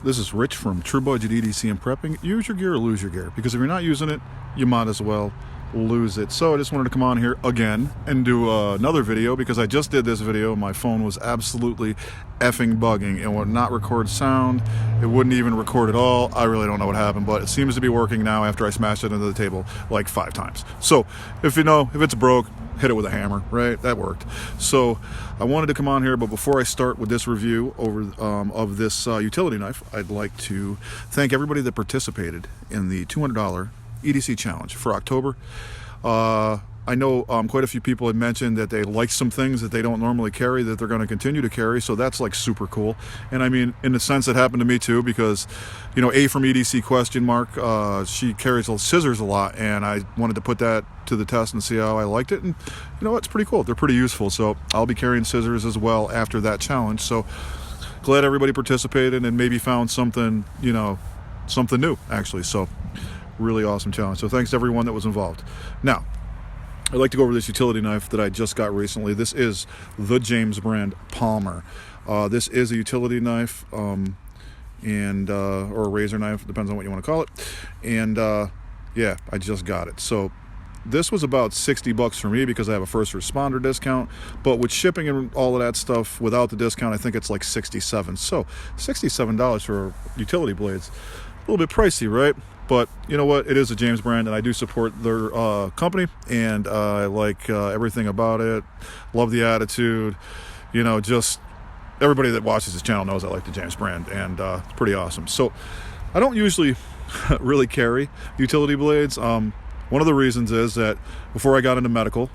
This is Rich from True Budget EDC and Prepping. Use your gear or lose your gear, because if you're not using it, you might as well lose it. So I just wanted to come on here again and do another video, because I just did this video. My phone was absolutely effing bugging. It would not record sound. It wouldn't even record at all. I really don't know what happened, but it seems to be working now after I smashed it into the table like 5 times. So if it's broke, hit it with a hammer, right? That worked. So I wanted to come on here, but before I start with this review of this utility knife, I'd like to thank everybody that participated in the $200 EDC challenge for October. I know quite a few people had mentioned that they like some things that they don't normally carry that they're going to continue to carry, so that's like super cool. And I mean, in a sense, it happened to me too, because A from EDC question mark, she carries scissors a lot, and I wanted to put that to the test and see how I liked it. And it's pretty cool. They're pretty useful, so I'll be carrying scissors as well after that challenge. So glad everybody participated and maybe found something something new actually. So really awesome challenge. So thanks to everyone that was involved. Now I'd like to go over this utility knife that I just got recently. This is the James brand Palmer. This is a utility knife, or a razor knife, depends on what you want to call it. And yeah, I just got it. So this was about $60 for me because I have a first responder discount, but with shipping and all of that stuff without the discount, I think it's like $67. So $67 for utility blades, a little bit pricey, right? But you know what? It is a James brand, and I do support their company, and I like everything about it. Love the attitude. Just everybody that watches this channel knows I like the James brand, and it's pretty awesome. So I don't usually really carry utility blades. One of the reasons is that before I got into medical,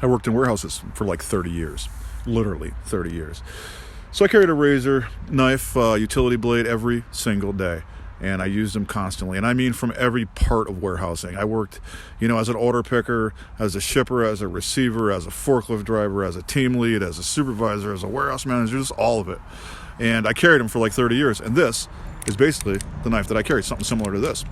I worked in warehouses for like 30 years, literally 30 years. So I carried a razor knife, utility blade every single day. And I used them constantly, and I mean from every part of warehousing. I worked, as an order picker, as a shipper, as a receiver, as a forklift driver, as a team lead, as a supervisor, as a warehouse manager, just all of it. And I carried them for like 30 years, and this is basically the knife that I carry, something similar to this,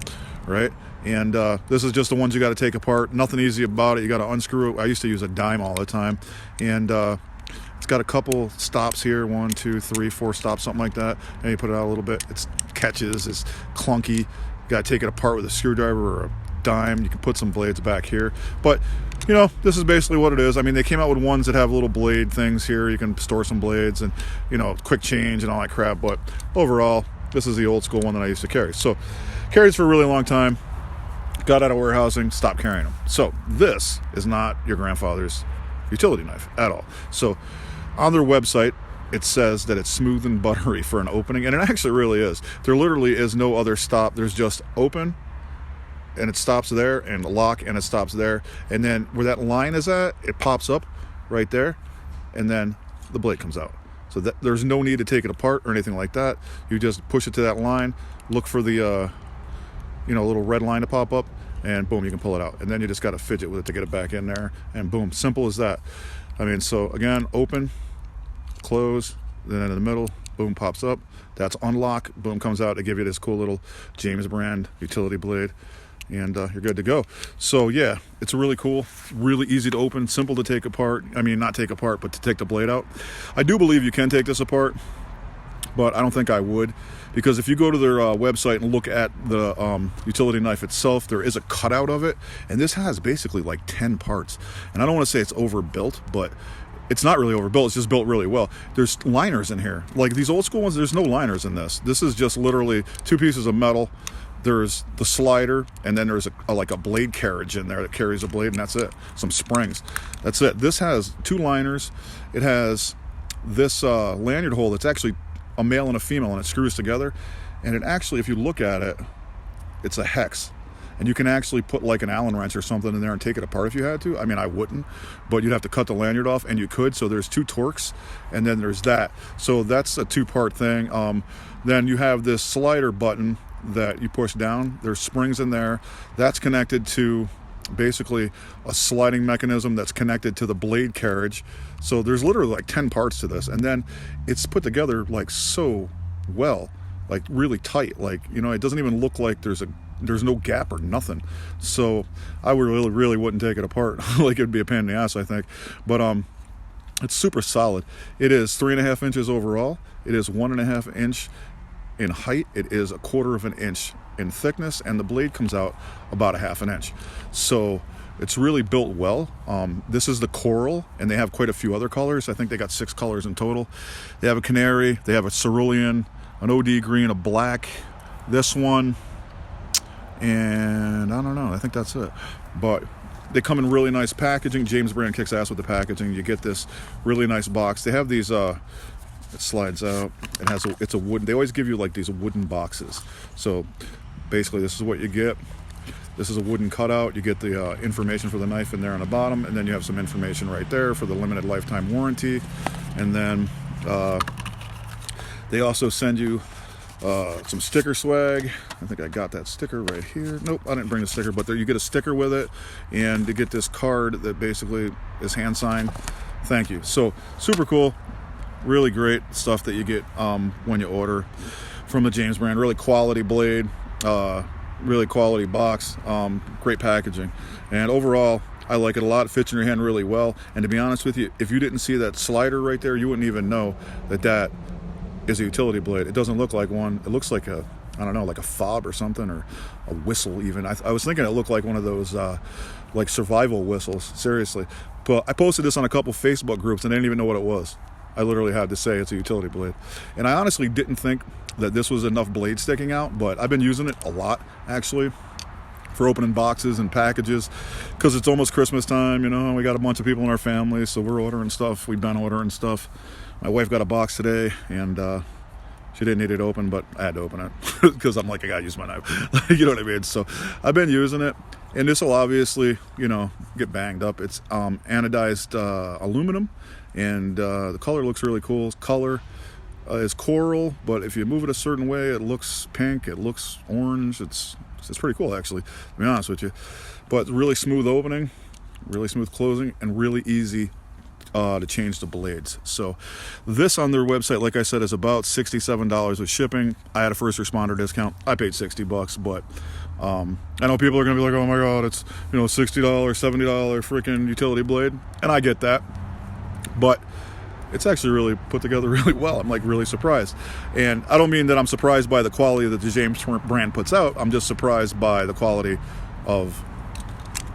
right? And this is just the ones you got to take apart. Nothing easy about it. You got to unscrew it. I used to use a dime all the time, and it's got a couple stops here, 1, 2, 3, 4 stops, something like that. And you put it out a little bit. It catches, it's clunky. You got to take it apart with a screwdriver or a dime. You can put some blades back here. But, this is basically what it is. I mean, they came out with ones that have little blade things here. You can store some blades and, quick change and all that crap. But overall, this is the old school one that I used to carry. So, carried for a really long time. Got out of warehousing, stopped carrying them. So, this is not your grandfather's utility knife at all. So, on their website, it says that it's smooth and buttery for an opening, and it actually really is. There literally is no other stop. There's just open, and it stops there, and lock, and it stops there. And then where that line is at, it pops up right there, and then the blade comes out. So there's no need to take it apart or anything like that. You just push it to that line, look for the little red line to pop up, and boom, you can pull it out. And then you just got to fidget with it to get it back in there, and boom, simple as that. I mean, so again, open, close, then in the middle, boom, pops up. That's unlock, boom, comes out to give you this cool little James brand utility blade, and you're good to go. So yeah, it's really cool, really easy to open, simple to take apart. I mean, not take apart, but to take the blade out. I do believe you can take this apart, but I don't think I would, because if you go to their website and look at the utility knife itself, there is a cutout of it, and this has basically like 10 parts. And I don't want to say it's overbuilt, but it's not really overbuilt. It's just built really well. There's liners in here. Like these old school ones, there's no liners in this. This is just literally 2 pieces of metal. There's the slider, and then there's like a blade carriage in there that carries a blade, and that's it. Some springs. That's it. This has 2 liners. It has this lanyard hole that's actually a male and a female, and it screws together. And it actually, if you look at it, it's a hex. And you can actually put like an Allen wrench or something in there and take it apart if you had to. I mean, I wouldn't, but you'd have to cut the lanyard off, and you could. So there's 2 torques, and then there's that. So that's a 2-part thing. Then you have this slider button that you push down. There's springs in there. That's connected to basically a sliding mechanism that's connected to the blade carriage. So there's literally like 10 parts to this, and then it's put together like so well, like really tight. Like, it doesn't even look like there's no gap or nothing. So I would really wouldn't take it apart. Like, it'd be a pain in the ass, I think. But it's super solid. It is 3.5 inches overall. It is 1.5 inch in height, it is 1/4 of an inch in thickness, and the blade comes out about 1/2 an inch. So it's really built well. This is the coral, and they have quite a few other colors. I think they got 6 colors in total. They have a canary, they have a cerulean, an OD green, a black, this one, and I don't know, I think that's it. But they come in really nice packaging. James brand kicks ass with the packaging. You get this really nice box. They have these, it slides out. It's a wooden, they always give you like these wooden boxes. So basically this is what you get. This is a wooden cutout. You get the information for the knife in there on the bottom, and then you have some information right there for the limited lifetime warranty. And then they also send you some sticker swag. I think I got that sticker right here. Nope, I didn't bring the sticker, but there you get a sticker with it, and you get this card that basically is hand signed. Thank you. So super cool, really great stuff that you get when you order from the James brand. Really quality blade, really quality box, great packaging, and overall I like it a lot. It fits in your hand really well, and to be honest with you, if you didn't see that slider right there, you wouldn't even know that that is a utility blade. It doesn't look like one. It looks like a, I don't know, like a fob or something, or a whistle even. I was thinking it looked like one of those like survival whistles, seriously. But I posted this on a couple Facebook groups and I didn't even know what it was. I literally had to say it's a utility blade. And I honestly didn't think that this was enough blade sticking out, but I've been using it a lot actually for opening boxes and packages, because it's almost Christmas time, you know, we got a bunch of people in our family, so we're ordering stuff. We've been ordering stuff. My wife got a box today, and she didn't need it open, but I had to open it because I'm like, I gotta use my knife. You know what I mean? So I've been using it, and this will obviously, you know, get banged up. It's anodized aluminum, and the color looks really cool. Color is coral, but if you move it a certain way, it looks pink, it looks orange. It's pretty cool, actually, to be honest with you. But really smooth opening, really smooth closing, and really easy to change the blades. So this on their website, like I said, is about $67 with shipping. I had a first responder discount. I paid $60, but I know people are gonna be like, oh my god, it's, you know, $60, $70 freaking utility blade, and I get that, but it's actually really put together really well. I'm like really surprised, and I don't mean that I'm surprised by the quality that the James brand puts out. I'm just surprised by the quality of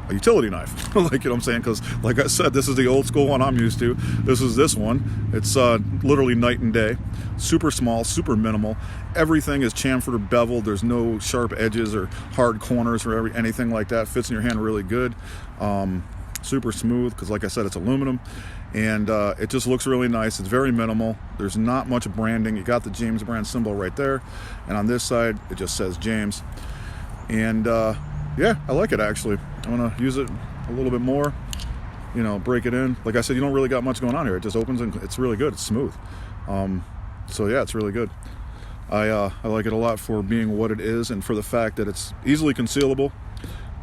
a utility knife. Like, you know what I'm saying? Because like I said, this is the old school one I'm used to. This is this one. It's literally night and day. Super small, super minimal. Everything is chamfered, beveled. There's no sharp edges or hard corners or anything like that. Fits in your hand really good. Super smooth, because like I said, it's aluminum, and it just looks really nice. It's very minimal. There's not much branding. You got the James brand symbol right there, and on this side it just says James. And yeah, I like it actually. I'm gonna use it a little bit more, you know, break it in. Like I said, you don't really got much going on here. It just opens and it's really good. It's smooth. So yeah, it's really good. I like it a lot for being what it is, and for the fact that it's easily concealable.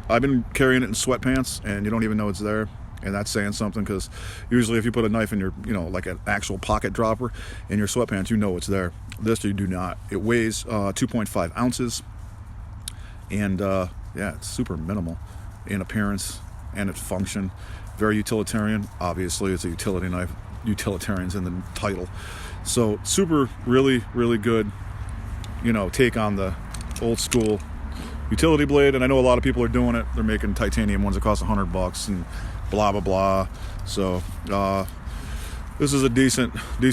I've been carrying it in sweatpants and you don't even know it's there, and that's saying something, because usually if you put a knife in your, you know, like an actual pocket dropper in your sweatpants, you know it's there. This you do not. It weighs 2.5 ounces, and yeah, it's super minimal in appearance and its function. Very utilitarian. Obviously, it's a utility knife. Utilitarian's in the title. So super, really, really good, you know, take on the old school utility blade. And I know a lot of people are doing it. They're making titanium ones that cost $100 and blah, blah, blah. So this is a decent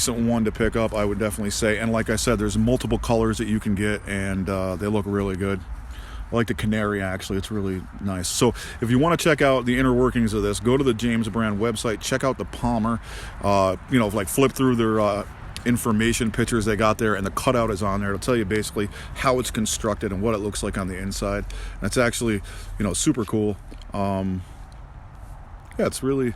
one to pick up, I would definitely say. And like I said, there's multiple colors that you can get, and they look really good. I like the canary, actually. It's really nice. So if you want to check out the inner workings of this, go to the James brand website, check out the Palmer, you know, like flip through their information pictures they got there, and the cutout is on there. It'll tell you basically how it's constructed and what it looks like on the inside. And it's actually, you know, super cool. Yeah, it's really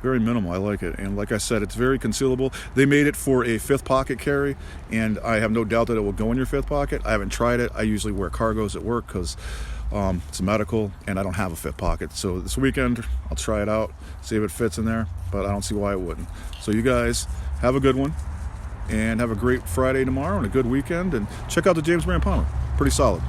very minimal. I like it. And like I said, it's very concealable. They made it for a 5th pocket carry, and I have no doubt that it will go in your 5th pocket. I haven't tried it. I usually wear cargos at work because it's medical, and I don't have a 5th pocket. So this weekend, I'll try it out, see if it fits in there, but I don't see why it wouldn't. So you guys have a good one, and have a great Friday tomorrow and a good weekend, and check out the James brand Palmer. Pretty solid.